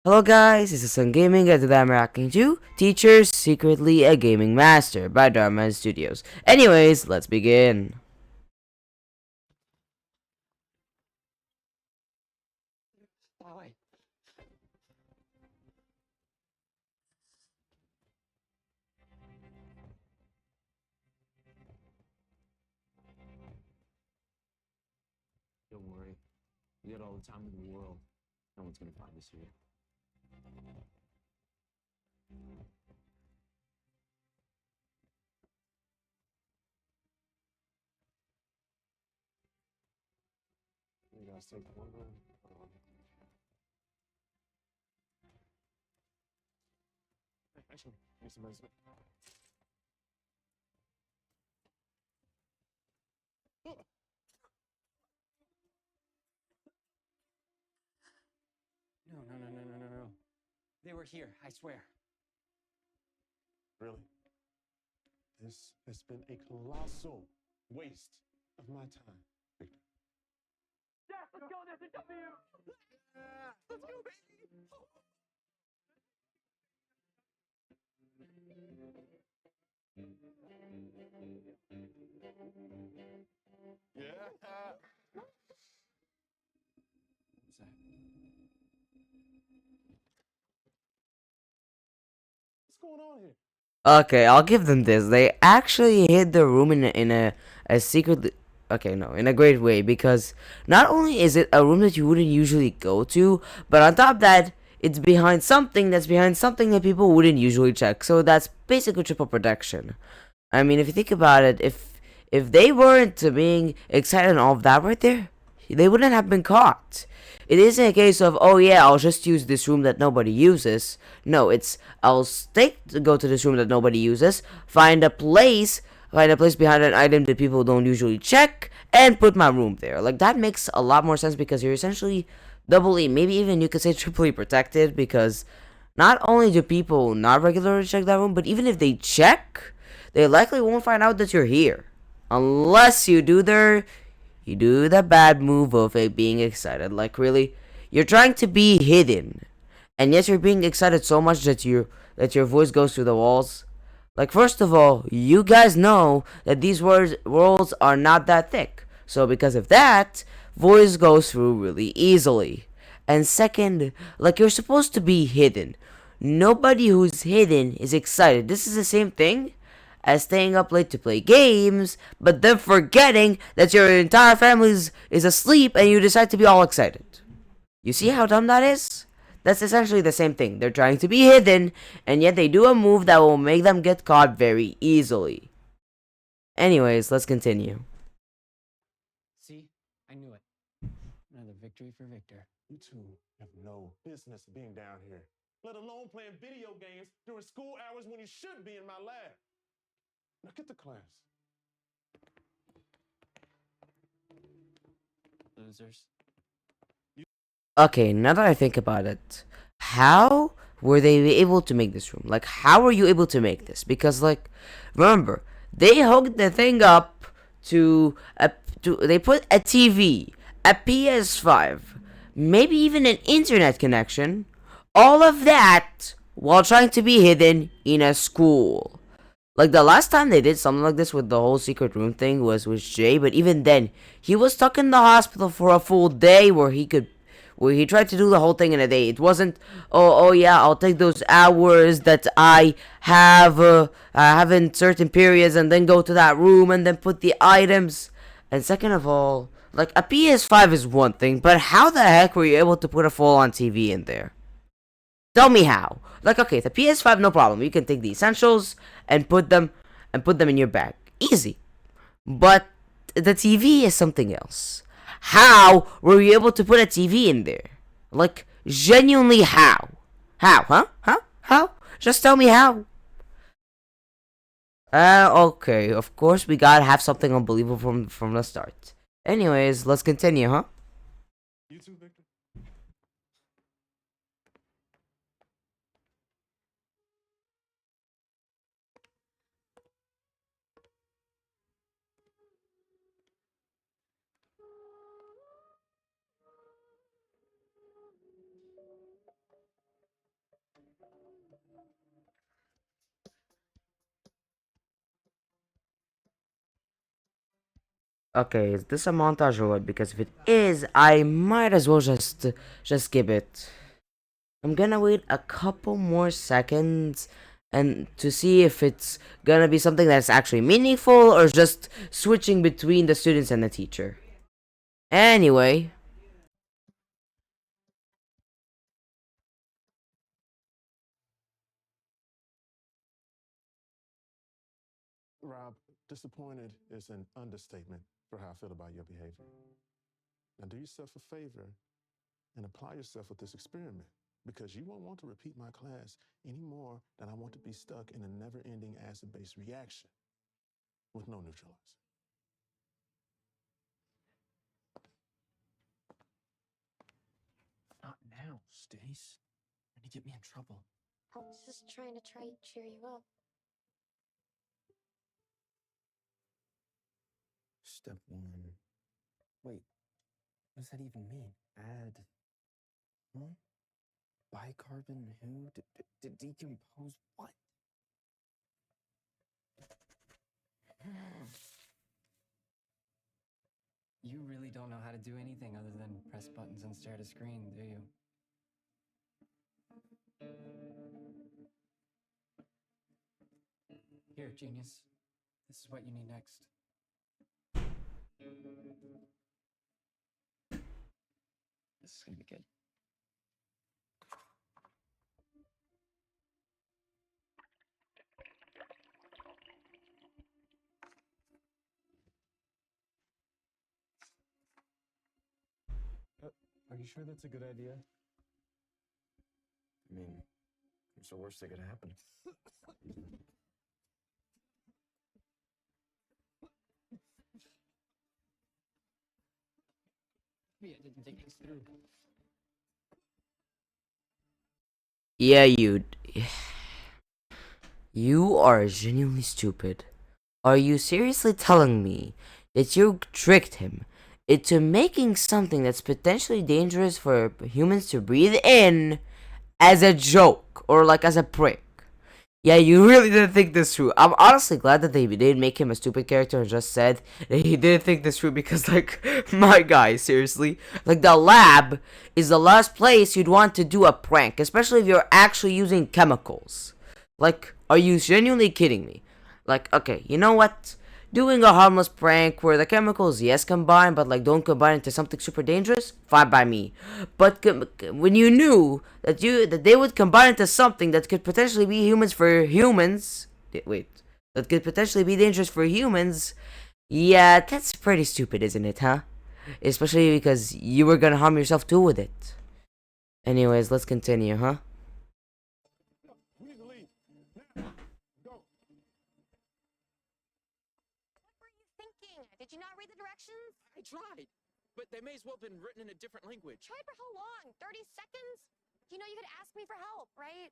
Hello guys, this is Sun Gaming and today I'm reacting to Teacher's Secretly a Gaming Master by Dhar Mann Studios. Anyways, let's begin. Don't worry. We got all the time in the world. No one's gonna find us here. You guys take one room. Actually, need some medicine. No. They were here, I swear. Really? This has been a colossal waste of my time, Victor. Yeah, let's go, there's a W! Let's go, baby! Yeah. What's that? What's going on here? Okay, I'll give them this. They actually hid the room in a secret. Okay, no, in a great way because not only is it a room that you wouldn't usually go to, but on top of that, it's behind something that's behind something that people wouldn't usually check. So that's basically triple protection. I mean, if you think about it, if they weren't being excited and all of that right there, they wouldn't have been caught. It isn't a case of, oh yeah, I'll just use this room that nobody uses. No, it's I'll go to this room that nobody uses, find a place behind an item that people don't usually check, and put my room there. Like that makes a lot more sense because you're essentially doubly, maybe even you could say triply protected because not only do people not regularly check that room, but even if they check, they likely won't find out that you're here. Unless you do the bad move of being excited. Like really, you're trying to be hidden, and yet you're being excited so much that your voice goes through the walls. Like first of all, you guys know that these walls are not that thick. So because of that, voice goes through really easily. And second, like you're supposed to be hidden. Nobody who's hidden is excited. This is the same thing as staying up late to play games, but then forgetting that your entire family is asleep and you decide to be all excited. You see how dumb that is? That's essentially the same thing. They're trying to be hidden, and yet they do a move that will make them get caught very easily. Anyways, let's continue. See? I knew it. Another victory for Victor. You two have no business being down here, let alone playing video games during school hours when you should be in my lab. Now get to class. Losers. Okay, now that I think about it, how were they able to make this room? Like, how were you able to make this? Because, like, remember, they hooked the thing up to they put a TV, a PS5, maybe even an internet connection, all of that while trying to be hidden in a school. Like the last time they did something like this with the whole secret room thing was with Jay, but even then, he was stuck in the hospital for a full day where he tried to do the whole thing in a day. It wasn't, oh yeah, I'll take those hours that I have in certain periods and then go to that room and then put the items. And second of all, like a PS5 is one thing, but how the heck were you able to put a full-on TV in there? Tell me how. Like, okay, the PS5, no problem. You can take the essentials and put them in your bag. Easy. But the TV is something else. How were you able to put a TV in there? Like, genuinely how? How, huh? Huh? How? Just tell me how. Okay, of course we gotta have something unbelievable from the start. Anyways, let's continue, huh? You too, Victor. Okay, is this a montage or what? Because if it is, I might as well just skip it. I'm gonna wait a couple more seconds and to see if it's gonna be something that's actually meaningful or just switching between the students and the teacher. Anyway, Rob, disappointed is an understatement for how I feel about your behavior. Now, do yourself a favor and apply yourself with this experiment because you won't want to repeat my class any more than I want to be stuck in a never ending acid based reaction with no neutralizer. Not now, Stace. Gonna get me in trouble. I was just trying to cheer you up. Step one. Wait, what does that even mean? Add. Huh? Bicarbon who? Decompose what? You really don't know how to do anything other than press buttons and stare at a screen, do you? Here, genius. This is what you need next. This is gonna be good. Are you sure that's a good idea? I mean, what's the worst that could happen? Maybe I didn't think this through. yeah, you are genuinely stupid. Are you seriously telling me that you tricked him into making something that's potentially dangerous for humans to breathe in as a joke or like as a prank? Yeah, you really didn't think this through. I'm honestly glad that they didn't make him a stupid character and just said that he didn't think this through because, like, my guy, seriously. Like, the lab is the last place you'd want to do a prank, especially if you're actually using chemicals. Like, are you genuinely kidding me? Like, okay, you know what? Doing a harmless prank where the chemicals, yes, combine, but like don't combine into something super dangerous, fine by me. But when you knew that they would combine into something that could potentially be humans for humans, wait, that could potentially be dangerous for humans, yeah, that's pretty stupid, isn't it, huh? Especially because you were gonna harm yourself too with it. Anyways, let's continue, huh? We need to leave. Now, go. What were you thinking? Did you not read the directions? I tried, but they may as well have been written in a different language. Tried for how long? 30 seconds? You know you could ask me for help, right?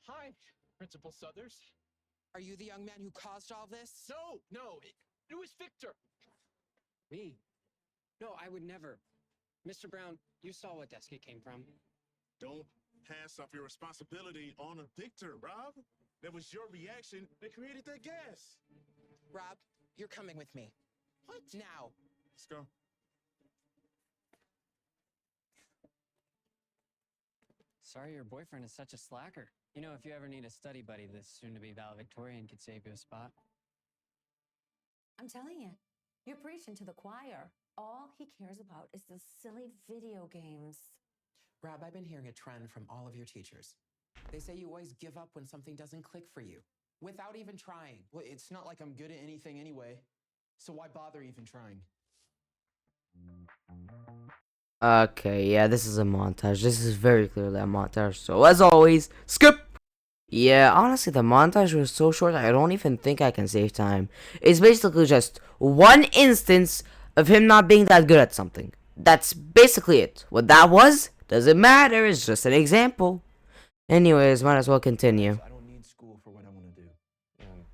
Hi, Principal Southers. Are you the young man who caused all this? No, it was Victor. Me? No, I would never. Mr. Brown, you saw what desk it came from. Don't pass off your responsibility on a Victor, Rob. That was your reaction that created that gas. Rob, you're coming with me. What? Now. Let's go. Sorry your boyfriend is such a slacker. You know, if you ever need a study buddy, this soon-to-be valedictorian could save you a spot. I'm telling you, you're preaching to the choir. All he cares about is the silly video games. Rob, I've been hearing a trend from all of your teachers. They say you always give up when something doesn't click for you, without even trying. Well, it's not like I'm good at anything anyway, so why bother even trying? Okay, yeah, this is a montage. This is very clearly a montage. So, as always, skip! Yeah, honestly, the montage was so short, I don't even think I can save time. It's basically just one instance of him not being that good at something. That's basically it. What that was, doesn't matter, it's just an example. Anyways, might as well continue. I don't need school for what I want to do. And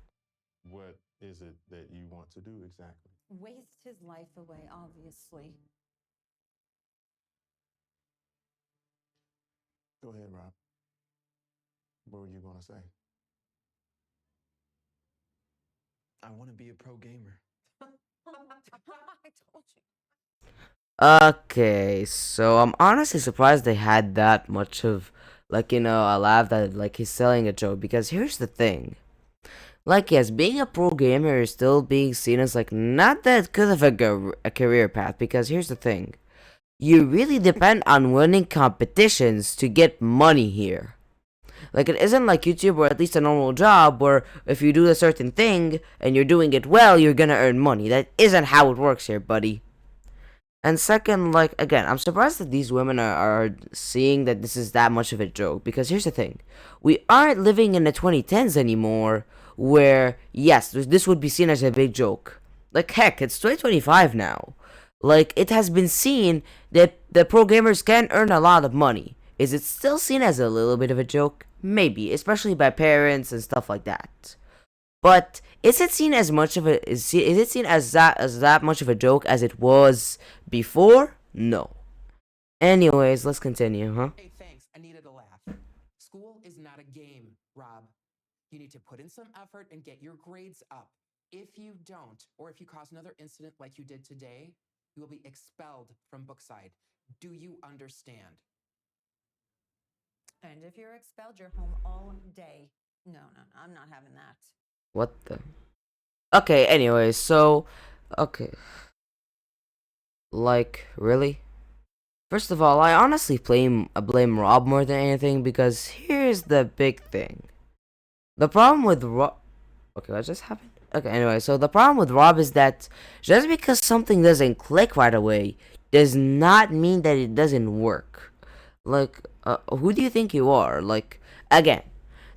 what is it that you want to do exactly? Waste his life away, obviously. Go ahead, Rob. What were you going to say? I want to be a pro gamer. I told you. Okay, so I'm honestly surprised they had that much of, like, a laugh that, like, he's selling a joke, because here's the thing. Like, yes, being a pro gamer is still being seen as, like, not that good of a career path, because here's the thing. You really depend on winning competitions to get money here. Like, it isn't like YouTube or at least a normal job where if you do a certain thing and you're doing it well, you're gonna earn money. That isn't how it works here, buddy. And second, like, again, I'm surprised that these women are seeing that this is that much of a joke, because here's the thing. We aren't living in the 2010s anymore, where, yes, this would be seen as a big joke. Like, heck, it's 2025 now. Like, it has been seen that the pro gamers can earn a lot of money. Is it still seen as a little bit of a joke? Maybe, especially by parents and stuff like that. But is it seen as much of a is it seen as that much of a joke as it was before? No. Anyways, let's continue, huh? Hey, thanks. I needed a laugh. School is not a game, Rob. You need to put in some effort and get your grades up. If you don't, or if you cause another incident like you did today, you will be expelled from Bookside. Do you understand? And if you're expelled, you're home all day. No, I'm not having that. What the? Okay, anyways, so okay. Like, really? First of all, I honestly blame Rob more than anything, because here's the big thing. The problem with Rob. Okay, what just happened? Okay, anyway, so the problem with Rob is that just because something doesn't click right away does not mean that it doesn't work. Like, who do you think you are? Like, again,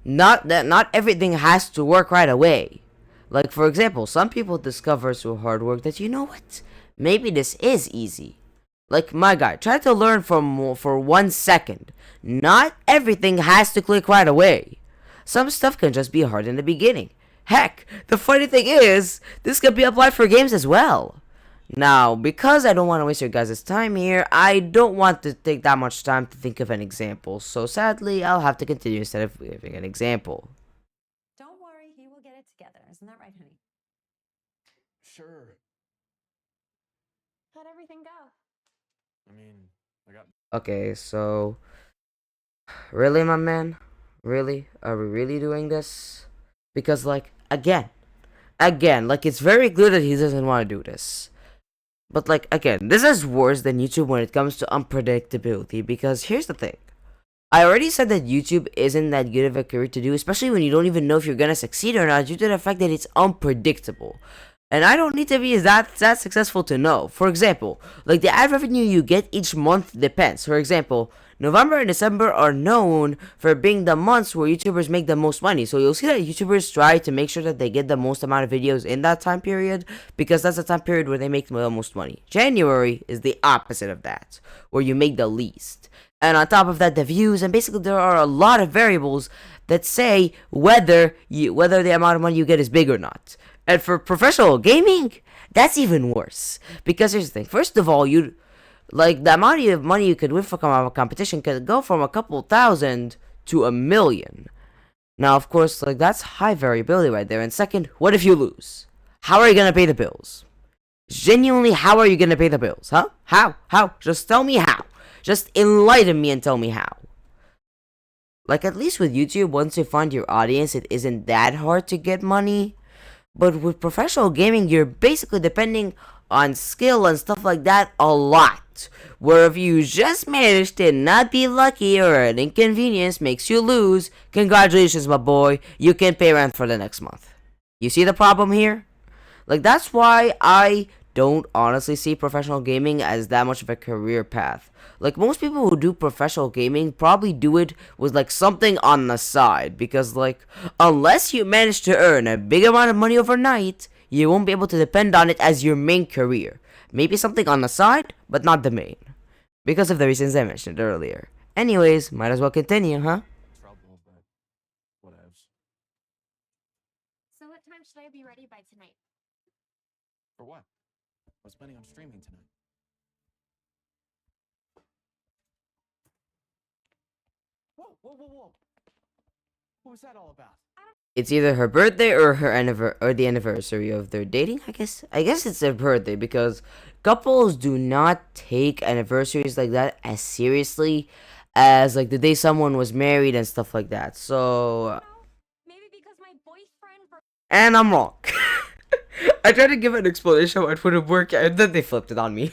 not everything has to work right away. Like, for example, some people discover through hard work that, you know what, maybe this is easy. Like, my guy, try to learn for 1 second. Not everything has to click right away. Some stuff can just be hard in the beginning. Heck, the funny thing is, this can be applied for games as well. Now, because I don't want to waste your guys' time here, I don't want to take that much time to think of an example, so sadly, I'll have to continue instead of giving an example. Don't worry, he will get it together. Isn't that right, honey? Sure. How'd everything go? I mean, I got. Okay, so, really, my man? Really? Are we really doing this? Because, like, again, like, it's very clear that he doesn't want to do this. But, like, again, this is worse than YouTube when it comes to unpredictability, because here's the thing. I already said that YouTube isn't that good of a career to do, especially when you don't even know if you're gonna succeed or not, due to the fact that it's unpredictable. And I don't need to be that successful to know. For example, like, the ad revenue you get each month depends. For example, November and December are known for being the months where YouTubers make the most money. So you'll see that YouTubers try to make sure that they get the most amount of videos in that time period, because that's the time period where they make the most money. January is the opposite of that, where you make the least. And on top of that, the views, and basically there are a lot of variables that say whether the amount of money you get is big or not. And for professional gaming, that's even worse. Because here's the thing. First of all, like, the amount of money you could win from a competition could go from a couple thousand to $1 million. Now, of course, like, that's high variability right there. And second, what if you lose? How are you gonna pay the bills? Genuinely, how are you gonna pay the bills? Huh? How? Just tell me how. Just enlighten me and tell me how. Like, at least with YouTube, once you find your audience, it isn't that hard to get money. But with professional gaming, you're basically depending on skill and stuff like that a lot. Where if you just manage to not be lucky or an inconvenience makes you lose, congratulations, my boy, you can pay rent for the next month. You see the problem here? Like, that's why I don't honestly see professional gaming as that much of a career path. Like, most people who do professional gaming probably do it with, like, something on the side, because, like, unless you manage to earn a big amount of money overnight, you won't be able to depend on it as your main career. Maybe something on the side, but not the main, because of the reasons I mentioned earlier. Anyways, might as well continue, huh? Trouble, but whatevs. So what time should I be ready by tonight? For what? I was planning on streaming tonight. Whoa, whoa, whoa, whoa. What was that all about? It's either her birthday or the anniversary of their dating. I guess it's their birthday because couples do not take anniversaries like that as seriously as like the day someone was married and stuff like that. So, Maybe because my boyfriend for and I'm wrong. I tried to give an explanation how it would have worked, and then they flipped it on me.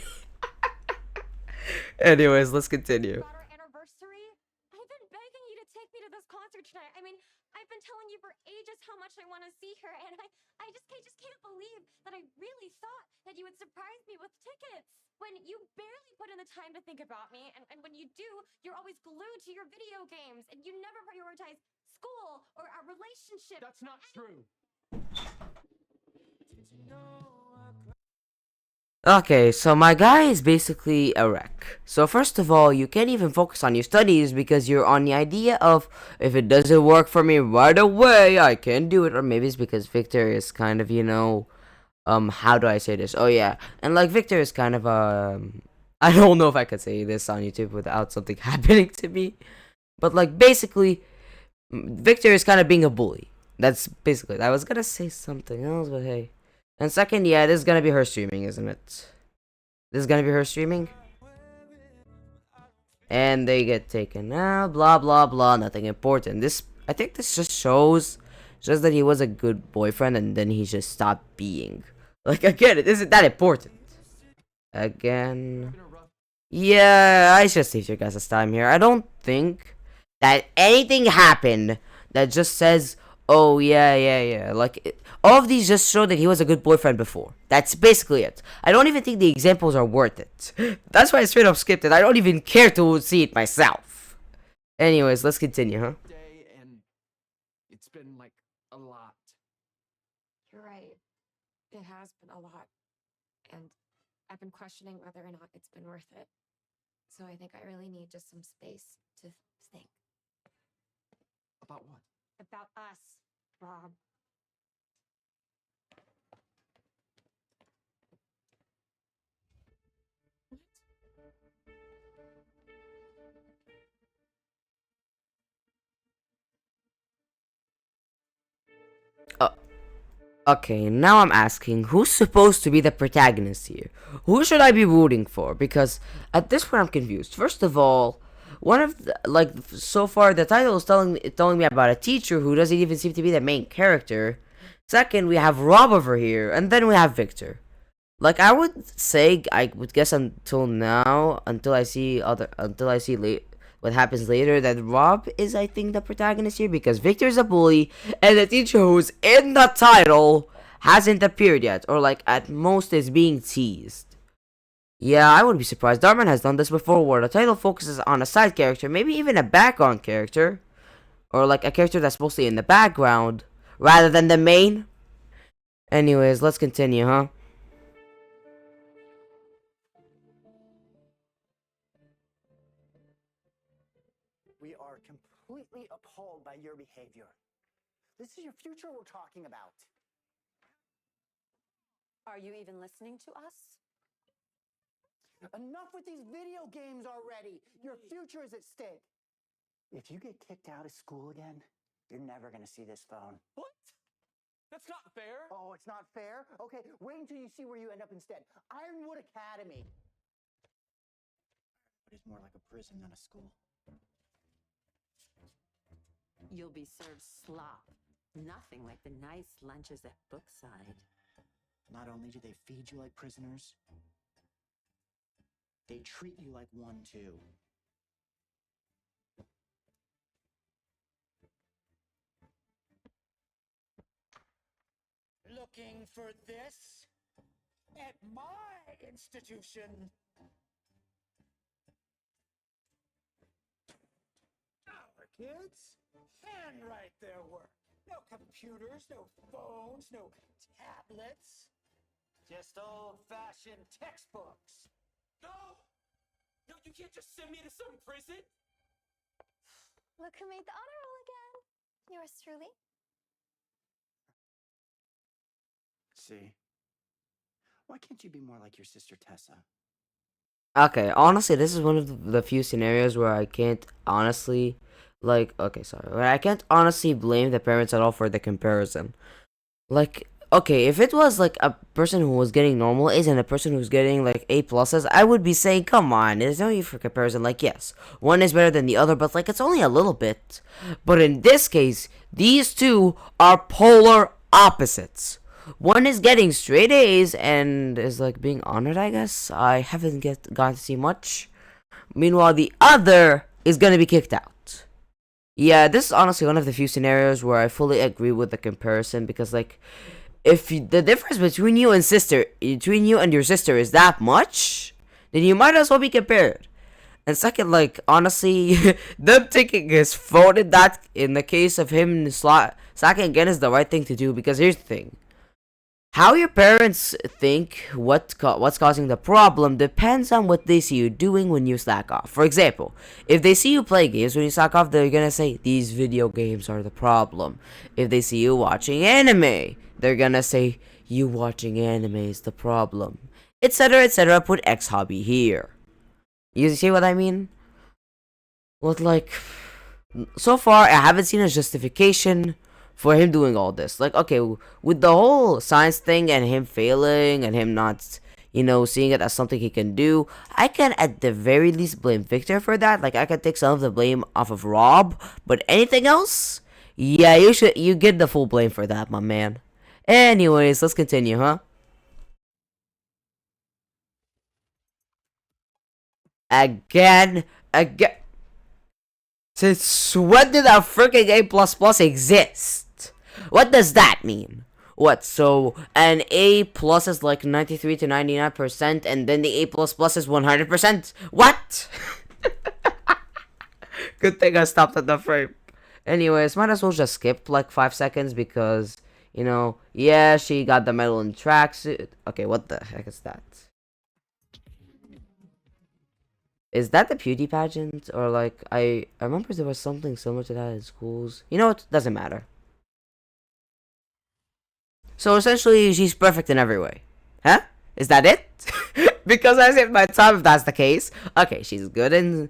Anyways, let's continue. about our anniversary. I've been begging you to take me to this concert tonight. I mean, I've been telling you for ages how much I want to see her, and I just can't believe that I really thought that you would surprise me with tickets. When you barely put in the time to think about me, and when you do, you're always glued to your video games, and you never prioritize school or our relationship. That's not true. Okay, so my guy is basically a wreck. So first of all, you can't even focus on your studies because you're on the idea of if it doesn't work for me right away, I can't do it. Or maybe it's because Victor is kind of, how do I say this? Oh yeah, and like Victor is kind of I don't know if I could say this on YouTube without something happening to me, but like basically, Victor is kind of being a bully. That's basically. I was gonna say something else, but hey. And second, yeah, this is gonna be her streaming, isn't it? This is gonna be her streaming. And they get taken out, blah blah blah, nothing important. I think this just shows just that he was a good boyfriend and then he just stopped being. Like, again, it isn't that important. Again. Yeah, I should save your guys' time here. I don't think that anything happened that just says, oh, yeah. All of these just show that he was a good boyfriend before. That's basically it. I don't even think the examples are worth it. That's why I straight up skipped it. I don't even care to see it myself. Anyways, let's continue, huh? Day, and it's been like a lot. You're right. It has been a lot. And I've been questioning whether or not it's been worth it. So I think I really need just some space to think About what? about us, Rob. Okay, now I'm asking, who's supposed to be the protagonist here? Who should I be rooting for? Because at this point I'm confused. First of all, so far the title is telling me about a teacher who doesn't even seem to be the main character. Second, we have Rob over here, and then we have Victor. Like, I would say, I would guess until now, until I see what happens later, that Rob is, I think, the protagonist here because Victor is a bully, and the teacher who's in the title hasn't appeared yet, or like at most is being teased. Yeah, I wouldn't be surprised. Dhar Mann has done this before, where the title focuses on a side character, maybe even a background character, or like a character that's mostly in the background rather than the main. Anyways, let's continue, huh? We are completely appalled by your behavior. This is your future we're talking about. Are you even listening to us? Enough with these video games already. Your future is at stake. If you get kicked out of school again, you're never going to see this phone. What? That's not fair. Oh, it's not fair? Okay, wait until you see where you end up instead. Ironwood Academy. It is more like a prison than a school. You'll be served slop. Nothing like the nice lunches at Brookside. Not only do they feed you like prisoners, they treat you like one too. Looking for this? At my institution. Our kids handwrite their work. No computers, no phones, no tablets. Just old-fashioned textbooks. No! No, you can't just send me to some prison. Look who made the honor roll again. Yours truly. See? Why can't you be more like your sister Tessa? Okay, honestly, this is one of the few scenarios where I can't honestly, like, okay, sorry, where I can't honestly blame the parents at all for the comparison. Like, okay, if it was like a person who was getting normal A's and a person who's getting like A pluses, I would be saying, come on, there's no need for comparison. Like, yes, one is better than the other, but like it's only a little bit. But in this case, these two are polar opposites. One is getting straight A's and is like being honored, I guess. I haven't gotten to see much. Meanwhile, the other is gonna be kicked out. Yeah, this is honestly one of the few scenarios where I fully agree with the comparison because, like, if the difference between you and your sister is that much, then you might as well be compared. And second, like, honestly, them taking his phone in the case of him slacking again is the right thing to do because here's the thing. How your parents think what's causing the problem depends on what they see you doing when you slack off. For example, if they see you play games when you slack off, they're gonna say these video games are the problem. If they see you watching anime, they're gonna say you watching anime is the problem, etc., etc. Put X hobby here. You see what I mean? Well, like, so far I haven't seen a justification for him doing all this. Like, okay, with the whole science thing and him failing and him not, seeing it as something he can do, I can at the very least blame Victor for that. Like, I can take some of the blame off of Rob, but anything else, yeah, you get the full blame for that, my man. Anyways, let's continue, huh? Again. Since when did a freaking A plus plus exist? What does that mean? What, so an A plus is like 93 to 99%, and then the A plus plus is 100%? What? Good thing I stopped at the frame. Anyways, might as well just skip like 5 seconds because, yeah, she got the medal in tracksuit. Okay, what the heck is that? Is that the beauty pageant? Or like, I remember there was something similar to that in schools. You know what? Doesn't matter. So essentially, she's perfect in every way. Huh? Is that it? Because I saved my time if that's the case. Okay, she's good in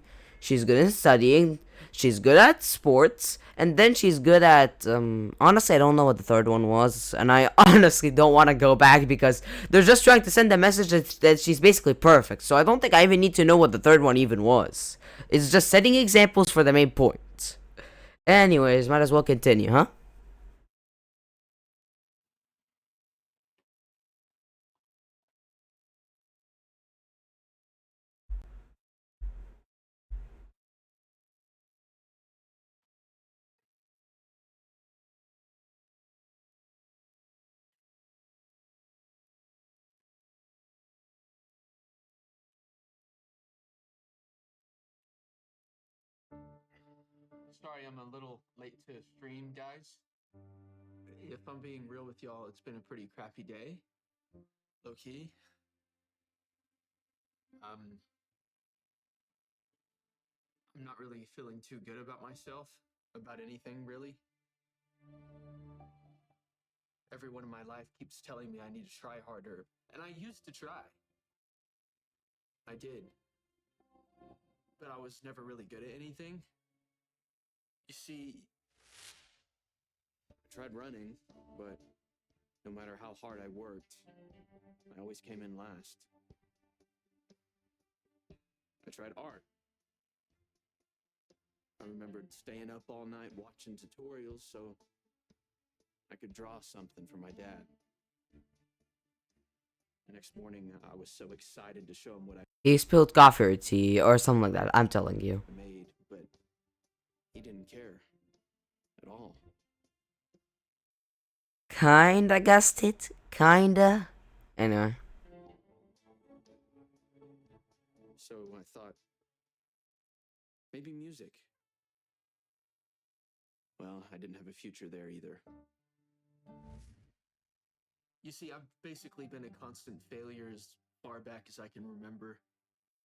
studying. She's good at sports, and then she's good at honestly I don't know what the third one was, and I honestly don't want to go back because they're just trying to send a message that she's basically perfect. So I don't think I even need to know what the third one even was. It's just setting examples for the main point. Anyways, might as well continue, huh? Sorry, I'm a little late to stream, guys. If I'm being real with y'all, it's been a pretty crappy day. Low key. I'm not really feeling too good about myself, about anything really. Everyone in my life keeps telling me I need to try harder, and I used to try. I did. But I was never really good at anything. You see, I tried running, but no matter how hard I worked, I always came in last. I tried art. I remembered staying up all night watching tutorials so I could draw something for my dad. The next morning, I was so excited to show him what I He spilled coffee or tea or something like that. I'm telling you. made, but he didn't care at all. Kinda guessed it. Kinda. Anyway. So I thought, maybe music. Well, I didn't have a future there either. You see, I've basically been a constant failure as far back as I can remember.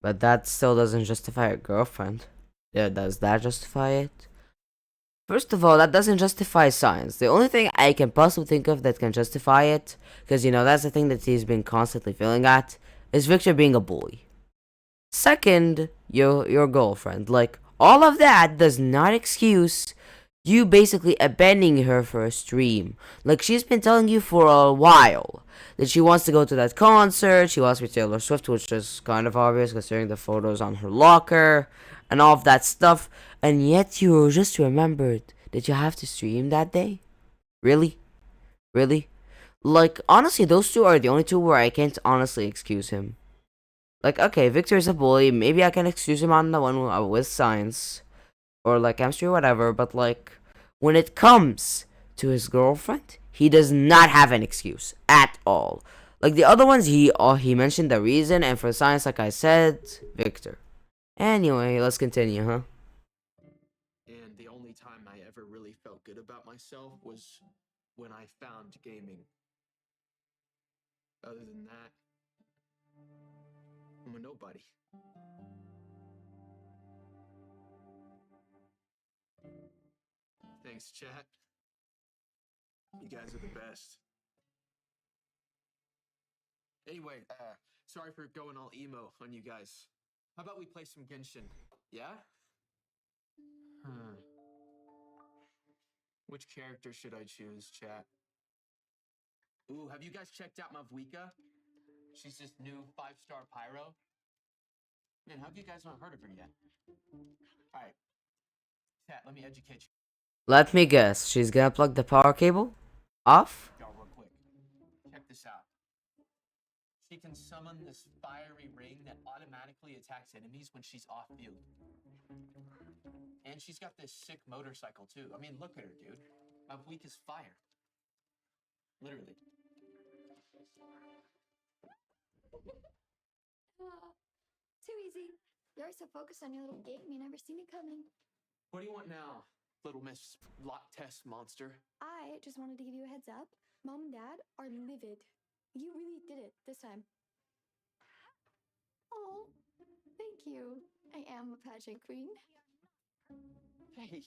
But that still doesn't justify a girlfriend. Yeah, does that justify it? First of all, that doesn't justify science. The only thing I can possibly think of that can justify it, because that's the thing that he's been constantly failing at, is Victor being a bully. Second, your girlfriend. Like, all of that does not excuse you basically abandoning her for a stream. Like, she's been telling you for a while that she wants to go to that concert, she wants to be Taylor Swift, which is kind of obvious considering the photos on her locker and all of that stuff, and yet you just remembered that you have to stream that day? Really? Really? Like, honestly, those two are the only two where I can't honestly excuse him. Like, okay, Victor is a bully, maybe I can excuse him on the one with science, or like chemistry or whatever, but like, when it comes to his girlfriend, he does not have an excuse at all. Like the other ones, he mentioned the reason, and for science, like I said, Victor. Anyway, let's continue, huh? And the only time I ever really felt good about myself was when I found gaming. Other than that, I'm a nobody. Thanks, chat. You guys are the best. Anyway, sorry for going all emo on you guys. How about we play some Genshin? Yeah? Which character should I choose, chat? Ooh, have you guys checked out Mavwika? She's this new 5-star pyro. Man, how have you guys not heard of her yet? Alright. Chat, let me educate you. Let me guess, she's gonna plug the power cable? Off? Y'all real quick. Check this out. She can summon this fiery ring that automatically attacks enemies when she's off field. And she's got this sick motorcycle too. I mean, look at her, dude. How weak is fire? Literally. Too easy. You're so focused on your little game, you never see me coming. What do you want now, little Miss Lot Test Monster? I just wanted to give you a heads up. Mom and Dad are livid. You really did it this time. Oh, thank you. I am a pageant queen. Hey.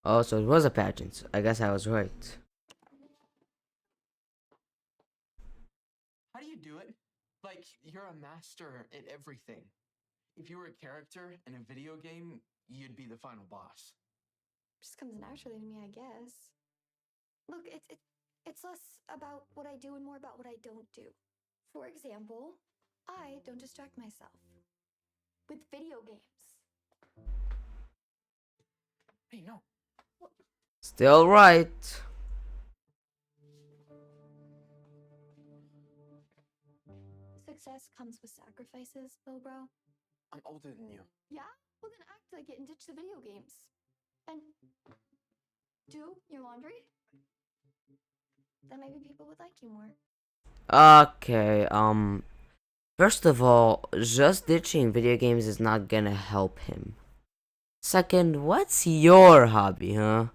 Oh, so it was a pageant. I guess I was right. How do you do it? Like, you're a master at everything. If you were a character in a video game, you'd be the final boss. Just comes naturally to me, I guess. Look, it's less about what I do and more about what I don't do. For example, I don't distract myself with video games. Hey, no. Still right. Success comes with sacrifices, Bill Bro. I'm older than you. Yeah? Well, then act like it and ditch the video games. And do your laundry. Then maybe people would like you more. Okay, first of all, just ditching video games is not gonna help him. Second, what's your hobby, huh?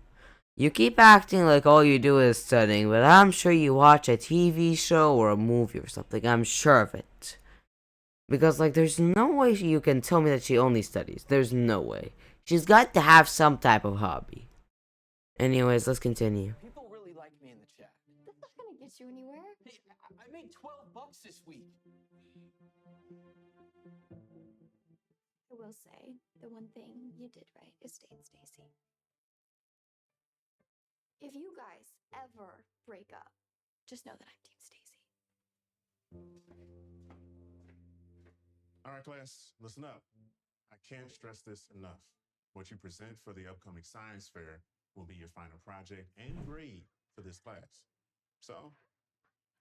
You keep acting like all you do is studying, but I'm sure you watch a TV show or a movie or something, I'm sure of it. Because, like, there's no way you can tell me that she only studies. There's no way. She's got to have some type of hobby. Anyways, let's continue. People really like me in the chat. That's not gonna get you anywhere. Hey, I made $12 this week. I will say, the one thing you did right is stay in Stacy. If you guys ever break up, just know that I'm Team Stacy. All right, class, listen up. I can't stress this enough. What you present for the upcoming science fair will be your final project and grade for this class. So,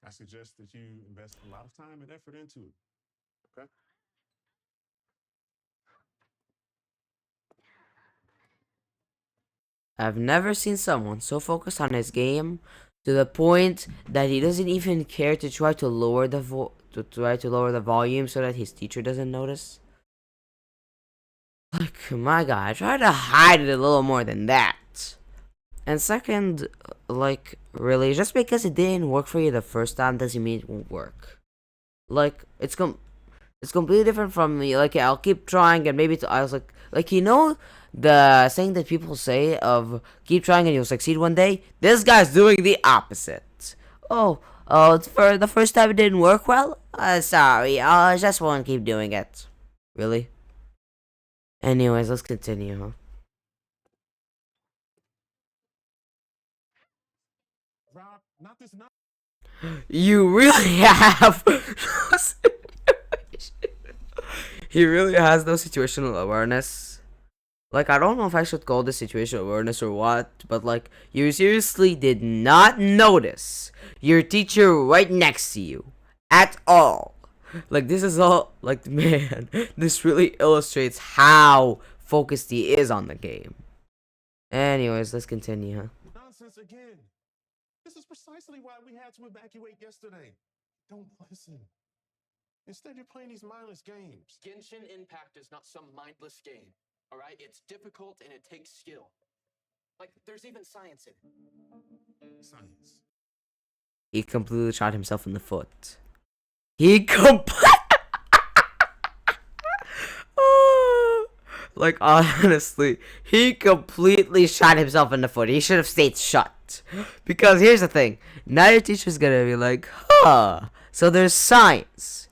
I suggest that you invest a lot of time and effort into it. Okay? I've never seen someone so focused on his game to the point that he doesn't even care to try to lower the volume so that his teacher doesn't notice. Like, my god, try to hide it a little more than that. And second, like, really, just because it didn't work for you the first time doesn't mean it won't work. Like, it's completely different from me. Like, yeah, I'll keep trying, and maybe I was like, you know, the saying that people say of keep trying and you'll succeed one day. This guy's doing the opposite. Oh, for the first time it didn't work well. Sorry, I just won't keep doing it. Really? Anyways, let's continue, huh? Rob, not this. You really have. He really has no situational awareness. Like, I don't know if I should call this situational awareness or what, but like, you seriously did not notice your teacher right next to you at all. Like, this is all, like, man, this really illustrates how focused he is on the game. Anyways, let's continue, huh? Nonsense again. This is precisely why we had to evacuate yesterday. Don't listen. Instead, you're playing these mindless games. Genshin Impact is not some mindless game. All right? It's difficult and it takes skill. Like, there's even science in it. Science. He completely shot himself in the foot. He like, honestly, he completely shot himself in the foot. He should have stayed shut. Because here's the thing. Now your teacher's gonna be like, huh, so there's science.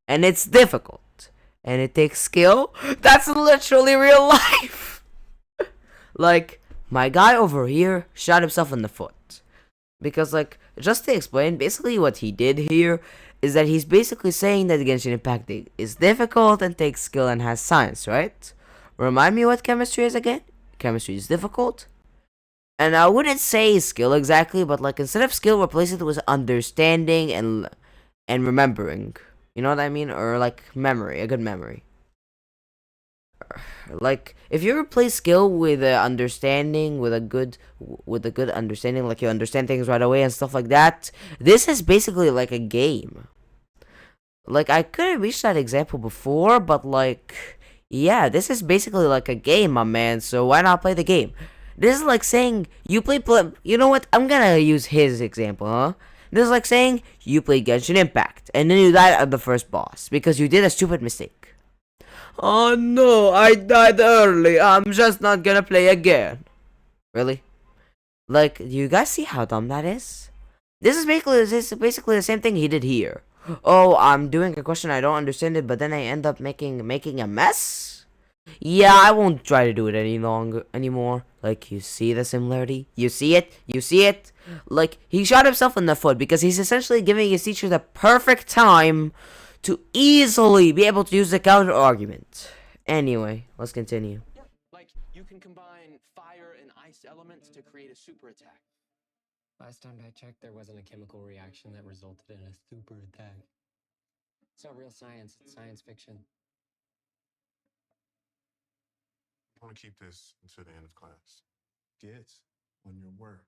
And it's difficult. And it takes skill. That's literally real life. Like, my guy over here shot himself in the foot. Because, like, just to explain, basically what he did here is that he's basically saying that Genshin Impact is difficult and takes skill and has science, right? Remind me what chemistry is again? Chemistry is difficult. And I wouldn't say skill exactly, but like instead of skill, replace it with understanding and remembering. You know what I mean? Or like memory, a good memory. Like if you replace skill with understanding, with a good understanding, like you understand things right away and stuff like that, this is basically like a game. Like I couldn't reach that example before, but like yeah, this is basically like a game, my man. So why not play the game? This is like saying you play. You know what? I'm gonna use his example, huh? This is like saying you play Genshin Impact and then you died at the first boss because you did a stupid mistake. Oh no, I died early. I'm just not gonna play again. Really? Like, do you guys see how dumb that is? This is basically the same thing he did here. Oh, I'm doing a question, I don't understand it, but then I end up making a mess. Yeah, I won't try to do it anymore. Like, you see the similarity? You see it? You see it? Like, he shot himself in the foot because he's essentially giving his teacher the perfect time to easily be able to use the counter argument. Anyway, let's continue. Yeah, like you can combine fire and ice elements to create a super attack. Last time I checked, there wasn't a chemical reaction that resulted in a super attack. It's not real science, it's science fiction. I want to keep this until the end of class. Get on your work.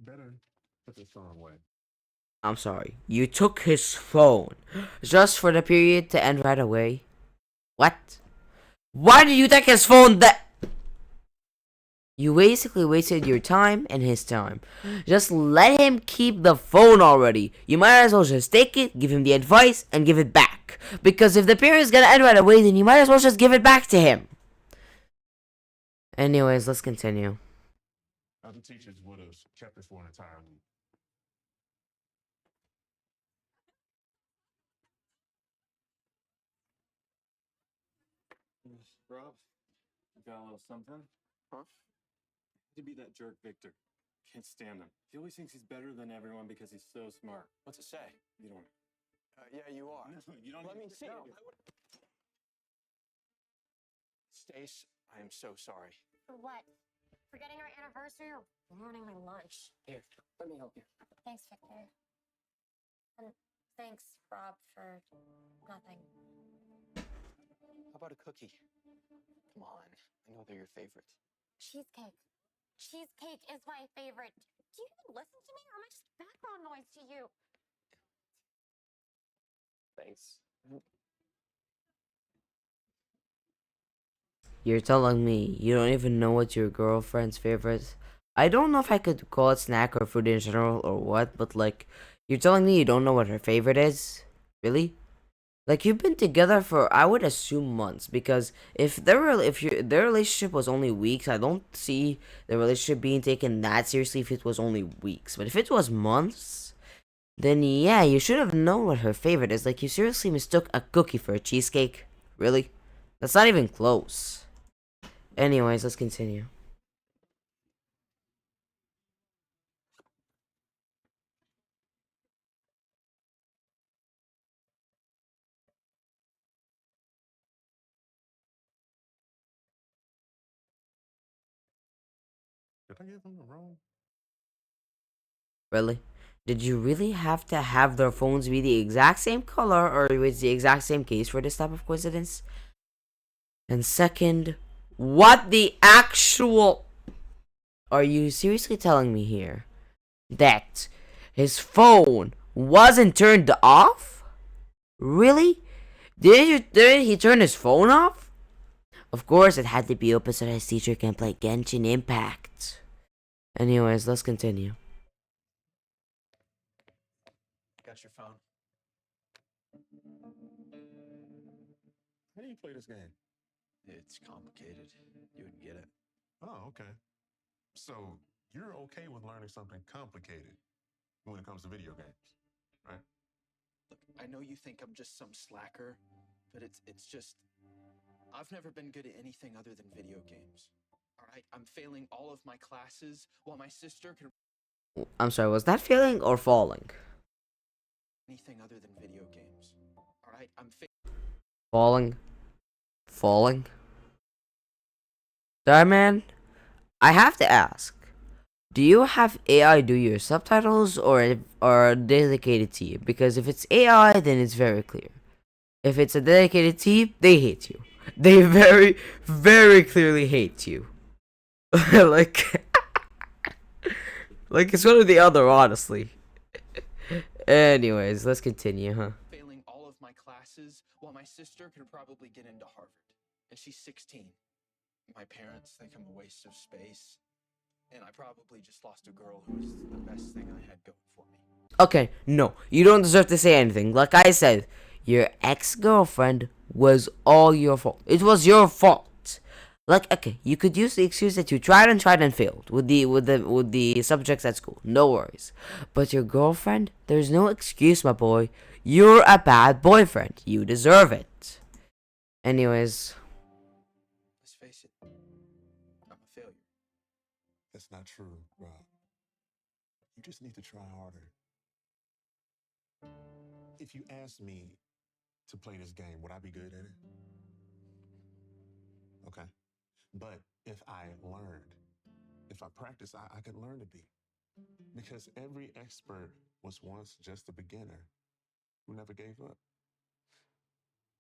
Better put this phone away. I'm sorry. You took his phone just for the period to end right away? What? Why did you take his phone that... You basically wasted your time and his time. Just let him keep the phone already. You might as well just take it, give him the advice, and give it back. Because if the period is gonna end right away, then you might as well just give it back to him. Anyways, let's continue. Other teachers would have kept it for an entire week. Rob, you got a little something? Huh? To be that jerk Victor. Can't stand him. He always thinks he's better than everyone because he's so smart. What's it say? You don't. Yeah, you are. No, you don't. Let me even- see. No. Stace, I am so sorry. For what? Forgetting our anniversary or ruining my lunch? Here, let me help you. Thanks, Victor. And thanks, Rob, for nothing. How about a cookie? Come on, I know they're your favorite. Cheesecake. Cheesecake is my favorite. Do you even listen to me, or am I just background noise to you? Thanks. You're telling me you don't even know what your girlfriend's favorite... I don't know if I could call it snack or food in general or what, but like, you're telling me you don't know what her favorite is? Really? Like you've been together for, I would assume, months, because their relationship was only weeks, I don't see the relationship being taken that seriously if it was only weeks. But if it was months, then yeah, you should have known what her favorite is. Like you seriously mistook a cookie for a cheesecake? Really? That's not even close. Anyways, let's continue. Did I give him the wrong? Really? Did you really have to have their phones be the exact same color or with the exact same case for this type of coincidence? And second, what the actual... Are you seriously telling me here that his phone wasn't turned off? Really? Did he turn his phone off? Of course it had to be open so that his teacher can play Genshin Impact. Anyways, let's continue. Got your phone. How do you play this game? It's complicated. You wouldn't get it. Oh, okay. So you're okay with learning something complicated when it comes to video games, right? Look, I know you think I'm just some slacker, but it's just I've never been good at anything other than video games. All right, I'm failing all of my classes while my sister can I'm sorry, was that failing or falling? anything other than video games. All right, Falling? Falling? Dhar Mann, I have to ask, do you have AI do your subtitles or dedicated to you? Because if it's AI, then it's very clear. If it's a dedicated team, they hate you. They very, very clearly hate you. like, like it's one or the other, honestly. Anyways, let's continue, huh? failing all of my classes while my sister could probably get into Harvard. And she's 16. My parents think I'm a waste of space. And I probably just lost a girl who was the best thing I had going for me. Okay, no, you don't deserve to say anything. Like I said, your ex-girlfriend was all your fault. It was your fault. Like, okay, you could use the excuse that you tried and failed with the subjects at school. No worries. But your girlfriend, there's no excuse, my boy. You're a bad boyfriend. You deserve it. Anyways, Let's face it, I'm a failure. That's not true, Rob. You just need to try harder. If you asked me to play this game, would I be good at it? Okay. But if I learned, if I practice, I could learn to be. Because every expert was once just a beginner who never gave up.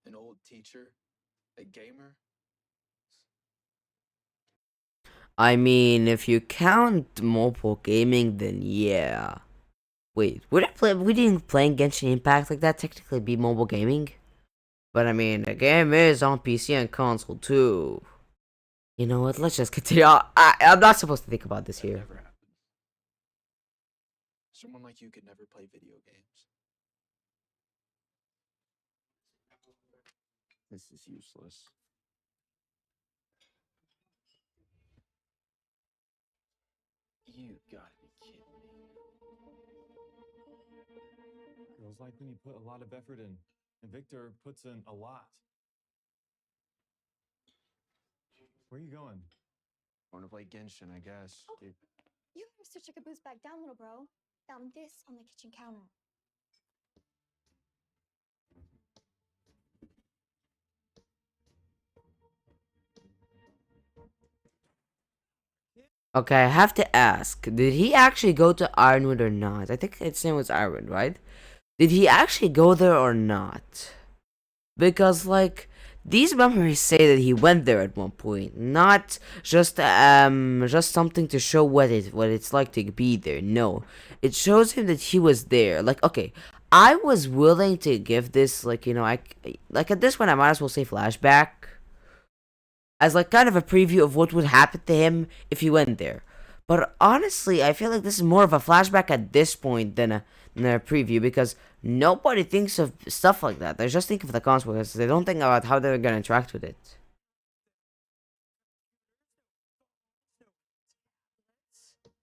An old teacher, a gamer. I mean, if you count mobile gaming, then yeah. Wait, wouldn't playing Genshin Impact like that technically be mobile gaming? But I mean, the game is on PC and console too. You know what? Let's just continue. I'm not supposed to think about this That here. never happened. Someone like you could never play video games. This is useless. You gotta be kidding me. Feels like when you put a lot of effort in, and Victor puts in a lot. Where are you going? Want to play Genshin, I guess. Oh. Dude. You gotta switch your caboose back down, little bro. Found this on the kitchen counter. Okay, I have to ask. Did he actually go to Ironwood or not? I think its name was Ironwood, right? Did he actually go there or not? Because, like, these memories say that he went there at one point, not just something to show what it's like to be there. No, it shows him that he was there. Like, okay, I was willing to give this, like, you know, like at this point I might as well say flashback as like kind of a preview of what would happen to him if he went there. But honestly, I feel like this is more of a flashback at this point than a preview, because nobody thinks of stuff like that. They just think of the consequences. They don't think about how they're gonna interact with it.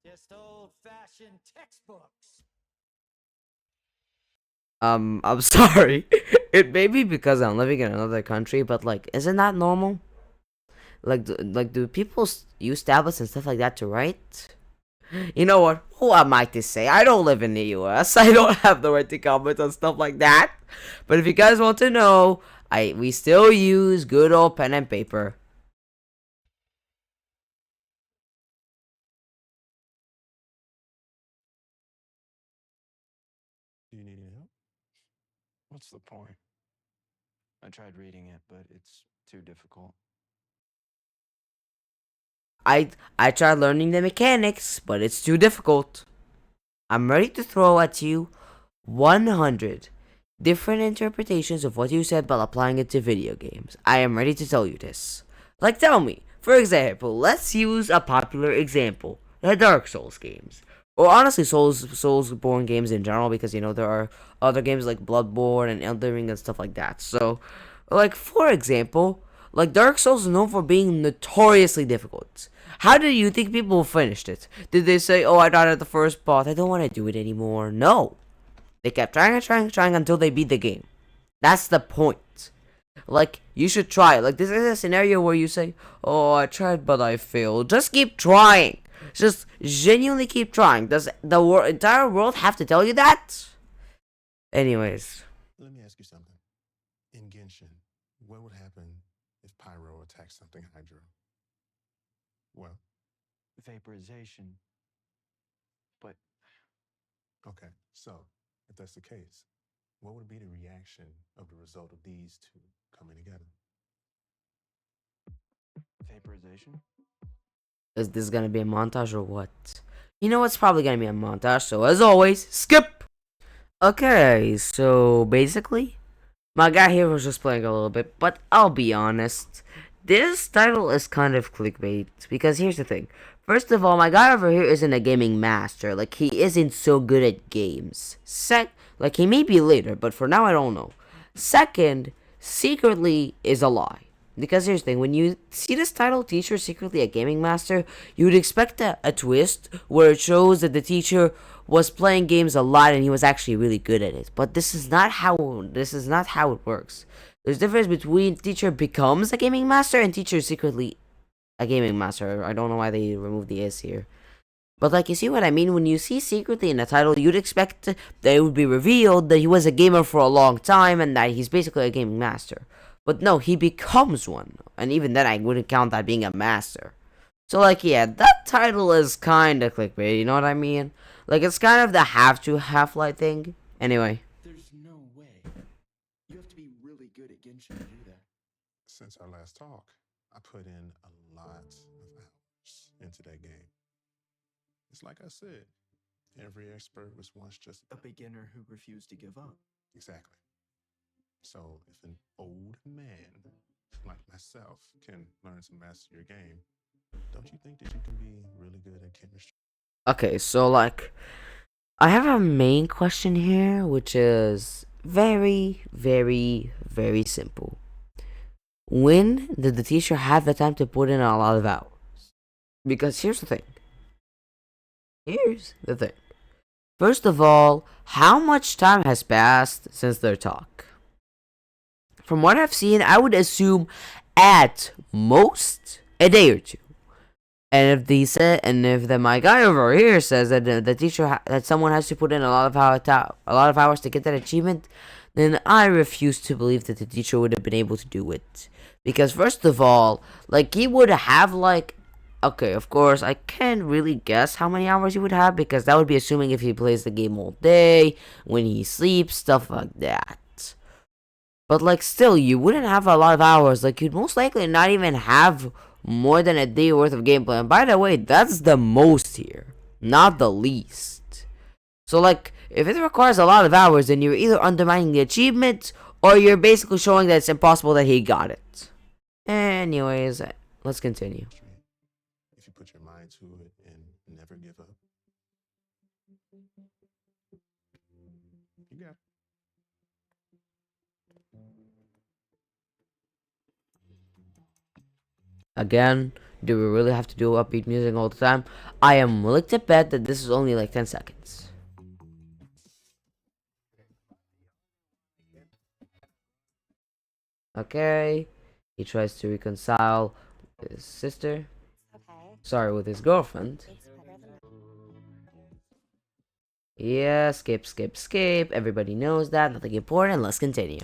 Just old-fashioned textbooks. I'm sorry. It may be because I'm living in another country, but like, isn't that normal? Do people use tablets and stuff like that to write? You know what? Who am I to say? I don't live in the US. I don't have the right to comment on stuff like that. But if you guys want to know, we still use good old pen and paper. Do you need any help? What's the point? I tried reading it, but it's too difficult. I tried learning the mechanics, but it's too difficult. I'm ready to throw at you 100 different interpretations of what you said while applying it to video games. I am ready to tell you this. Like, tell me, for example, let's use a popular example, the Dark Souls games. Or honestly, Soulsborne games in general, because you know there are other games like Bloodborne and Elden Ring and stuff like that. So, like for example, like Dark Souls is known for being notoriously difficult. How do you think people finished it? Did they say, "Oh, I died at the first boss. I don't want to do it anymore"? No, they kept trying and trying and trying until they beat the game. That's the point. Like, you should try. Like, this is a scenario where you say, "Oh, I tried, but I failed." Just keep trying. Just genuinely keep trying. Does the entire world have to tell you that? Anyways. Let me ask you something. In Genshin, what would happen if Pyro attacked something Hydro? Well, vaporization. But, okay, so if that's the case, what would be the reaction of the result of these two coming together? Vaporization? Is this gonna be a montage or what? You know what's probably gonna be a montage, so as always, skip! Okay, so basically, my guy here was just playing a little bit, but I'll be honest, this title is kind of clickbait, because here's the thing. First of all, my guy over here isn't a gaming master, like he isn't so good at games. Like he may be later, but for now I don't know. Second, secretly is a lie. Because here's the thing, when you see this title, Teacher Secretly a Gaming Master, you would expect a twist where it shows that the teacher was playing games a lot and he was actually really good at it. But this is not how it works. There's a difference between teacher becomes a gaming master and teacher secretly a gaming master. I don't know why they removed the S here. But like, you see what I mean? When you see secretly in the title, you'd expect that it would be revealed that he was a gamer for a long time and that he's basically a gaming master. But no, he becomes one. And even then, I wouldn't count that being a master. So like, yeah, that title is kind of clickbait, you know what I mean? Like, it's kind of the have-to Half-Life thing. Anyway. There's no way. You have to be really good at Genshin to do that. Since our last talk, I put in a lot of hours into that game. It's like I said, every expert was once just A beginner who refused to give up. exactly. So if an old man like myself can learn to master your game, don't you think that you can be really good at chemistry? Okay, so like, I have a main question here, which is very, very, very simple. When did the teacher have the time to put in a lot of hours? Because here's the thing. First of all, how much time has passed since their talk? From what I've seen, I would assume at most a day or two. And if my guy over here says that the teacher that someone has to put in a lot of hours to get that achievement, then I refuse to believe that the teacher would have been able to do it. Because first of all, like he would have like, okay, of course I can't really guess how many hours he would have, because that would be assuming if he plays the game all day, when he sleeps, stuff like that. But like still, you wouldn't have a lot of hours. Like you'd most likely not even have more than a day worth of gameplay. And by the way, that's the most here, not the least. So like, if it requires a lot of hours, then you're either undermining the achievement, or you're basically showing that it's impossible that he got it. Anyways, let's continue. If you put your mind to it and You got it. Again, do we really have to do upbeat music all the time? I am willing to bet that this is only like 10 seconds. Okay. He tries to reconcile with his sister. Okay. Sorry, with his girlfriend. It's better than Yeah, skip, skip, skip. Everybody knows that. Nothing important. Let's continue.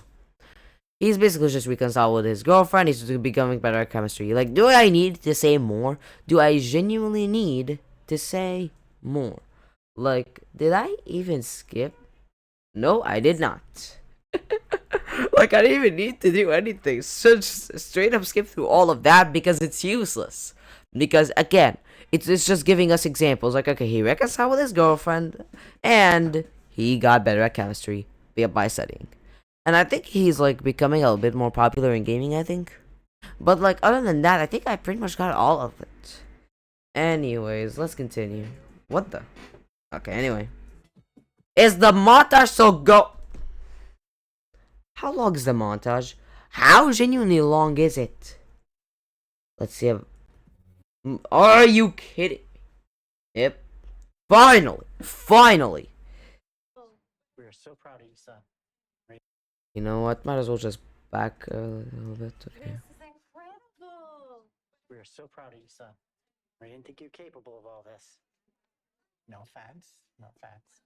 He's basically just reconciled with his girlfriend. He's just becoming better at chemistry. Like, do I need to say more? Do I genuinely need to say more? Like, did I even skip? No, I did not. Like, I didn't even need to do anything. So just straight up skip through all of that because it's useless. Because, again, it's just giving us examples. Like, okay, he reconciled with his girlfriend, and he got better at chemistry by studying. And I think he's, like, becoming a little bit more popular in gaming, I think. But, like, other than that, I think I pretty much got all of it. Anyways, let's continue. What the? Okay, anyway. Is the montage so go... How long is the montage? How genuinely long is it? Let's see. Are you kidding me? Yep. Finally. We are so proud of you, son. You know what? Might as well just back a little bit. Okay. This is incredible. We are so proud of you, son. I didn't think you're capable of all this. No offense. No offense.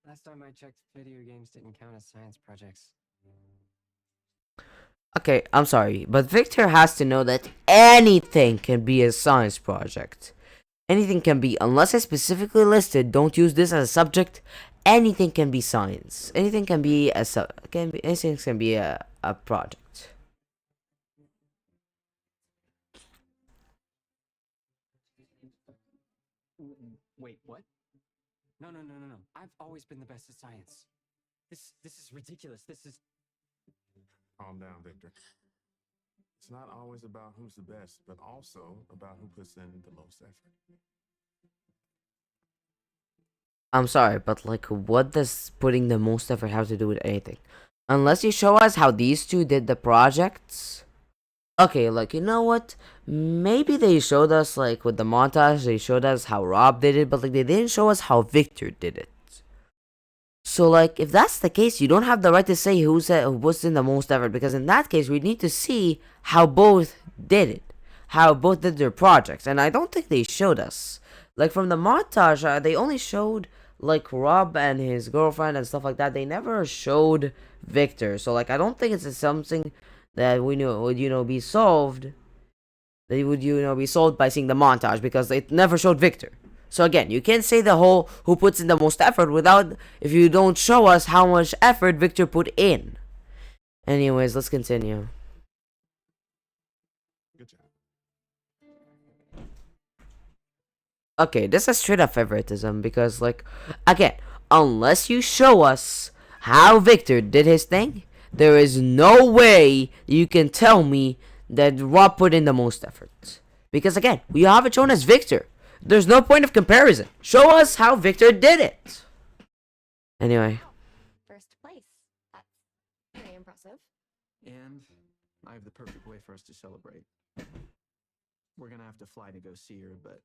Last time I checked, video games didn't count as science projects. Okay, I'm sorry, but Victor has to know that anything can be a science project. Anything can be, unless I specifically listed, don't use this as a subject. Anything can be science. Anything can be anything can be a project. Wait, what? No. I've always been the best at science. This is ridiculous. This is... Calm down, Victor. It's not always about who's the best, but also about who puts in the most effort. I'm sorry, but like, what does putting the most effort have to do with anything? Unless you show us how these two did the projects. Okay, like, you know what? Maybe they showed us, like, with the montage, they showed us how Rob did it, but, like, they didn't show us how Victor did it. So, like, if that's the case, you don't have the right to say who was in the most effort, because in that case, we need to see how both did it. How both did their projects, and I don't think they showed us. Like, from the montage, they only showed, like, Rob and his girlfriend and stuff like that. They never showed Victor, so, like, I don't think it's something that we knew would be solved. They would be solved by seeing the montage because it never showed Victor. So again, you can't say the whole who puts in the most effort without if you don't show us how much effort Victor put in. Anyways, let's continue. Good job. Okay, this is straight up favoritism because, like, again, unless you show us how Victor did his thing, there is no way you can tell me that Rob put in the most effort. Because again, we have it shown as Victor. There's no point of comparison. Show us how Victor did it. Anyway. First place. That's very impressive. And I have the perfect way for us to celebrate. We're gonna have to fly to go see her, but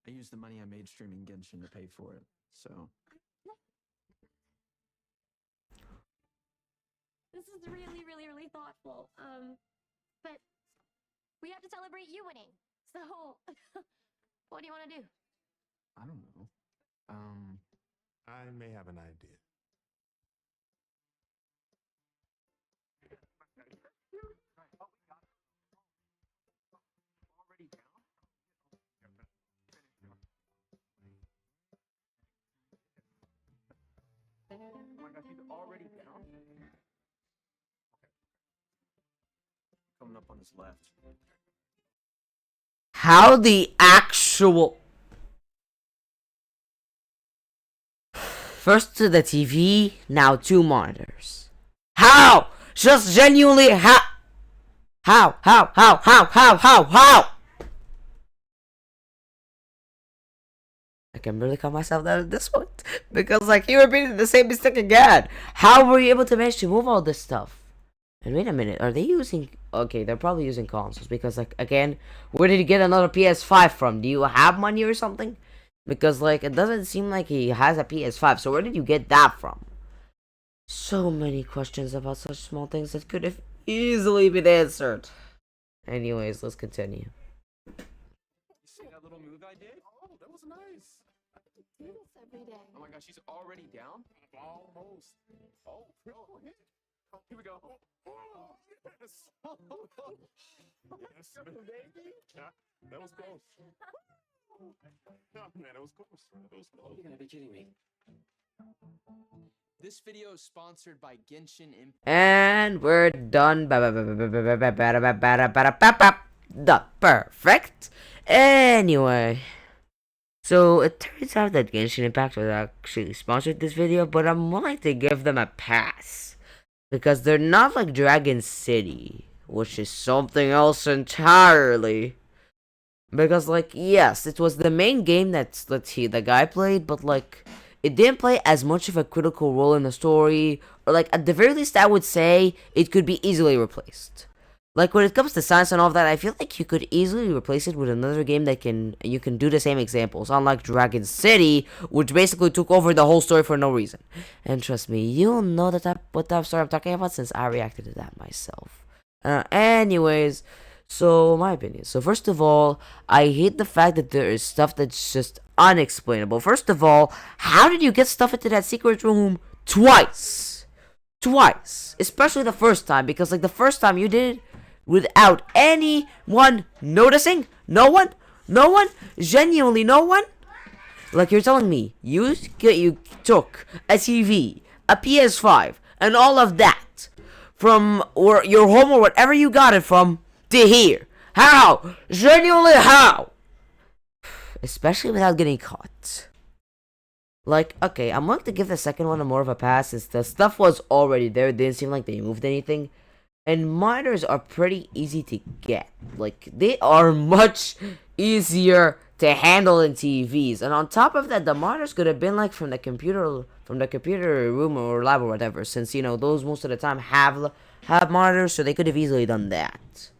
I used the money I made streaming Genshin to pay for it, so... This is really thoughtful. But we have to celebrate you winning. So, what do you want to do? I don't know. I may have an idea. Already down? Coming up on his left. How the actual... First to the TV, now 2 monitors. How? Just genuinely how? How? I can barely calm myself down at this point. Because, like, he repeated the same mistake again. How were you able to manage to move all this stuff? And wait a minute, are they using... Okay, they're probably using consoles. Because, like, again, where did he get another PS5 from? Do you have money or something? Because, like, it doesn't seem like he has a PS5. So where did you get that from? So many questions about such small things that could have easily been answered. Anyways, let's continue. See that little move I did? Oh, that was nice. Do this every day. Oh my gosh, she's already down? Almost. Oh, hit. Oh, here we go. Oh, yes. Yes, baby. Yeah, that was close. No, man, that was close. That was close. You gotta be kidding me. This video is sponsored by Genshin Impact. And we're done. Done. Perfect. Anyway. So, it turns out that Genshin Impact was actually sponsored this video, but I'm willing to give them a pass. Because they're not like Dragon City, which is something else entirely. Because, like, yes, it was the main game that, the guy played, but, like, it didn't play as much of a critical role in the story, or, like, at the very least, I would say it could be easily replaced. Like, when it comes to science and all that, I feel like you could easily replace it with another game that you can do the same examples, unlike Dragon City, which basically took over the whole story for no reason. And trust me, you'll know what type of story I'm talking about since I reacted to that myself. Anyways, so my opinion. So first of all, I hate the fact that there is stuff that's just unexplainable. First of all, how did you get stuff into that secret room twice? Twice. Especially the first time, because like the first time you did it without anyone noticing? No one? No one? Genuinely no one? Like you're telling me you took a TV, a PS5, and all of that from or your home or whatever you got it from to here. How? Genuinely how? Especially without getting caught. Like, okay, I'm going to give the second one more of a pass since the stuff was already there. It didn't seem like they moved anything. And monitors are pretty easy to get. Like, they are much easier to handle than TVs. And on top of that, the monitors could have been like from the computer room or lab or whatever. Since, you know, those most of the time have monitors, so they could have easily done that.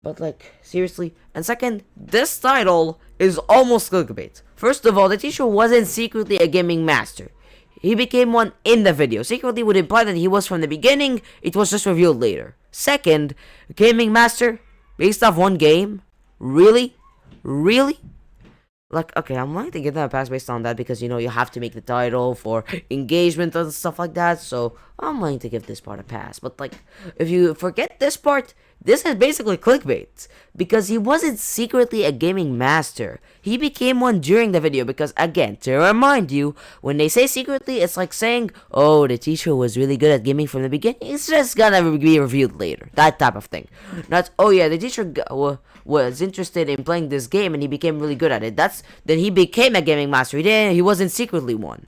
But like, seriously. And second, this title is almost clickbait. First of all, the teacher wasn't secretly a gaming master. He became one in the video. Secretly would imply that he was from the beginning. It was just revealed later. Second, gaming master based off one game? Really? Really? Like, okay, I'm willing to give them a pass based on that because, you know, you have to make the title for engagement and stuff like that. So, I'm willing to give this part a pass. But, like, if you forget this part, this is basically clickbait. Because he wasn't secretly a gaming master. He became one during the video. Because, again, to remind you, when they say secretly, it's like saying, oh, the teacher was really good at gaming from the beginning. It's just gonna be revealed later. That type of thing. Not, oh yeah, the teacher was interested in playing this game and he became really good at it. Then he became a gaming master. He wasn't secretly one.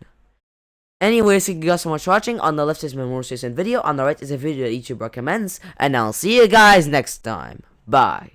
Anyways, thank you guys so much for watching. On the left is my most recent video. On the right is a video that YouTube recommends. And I'll see you guys next time. Bye.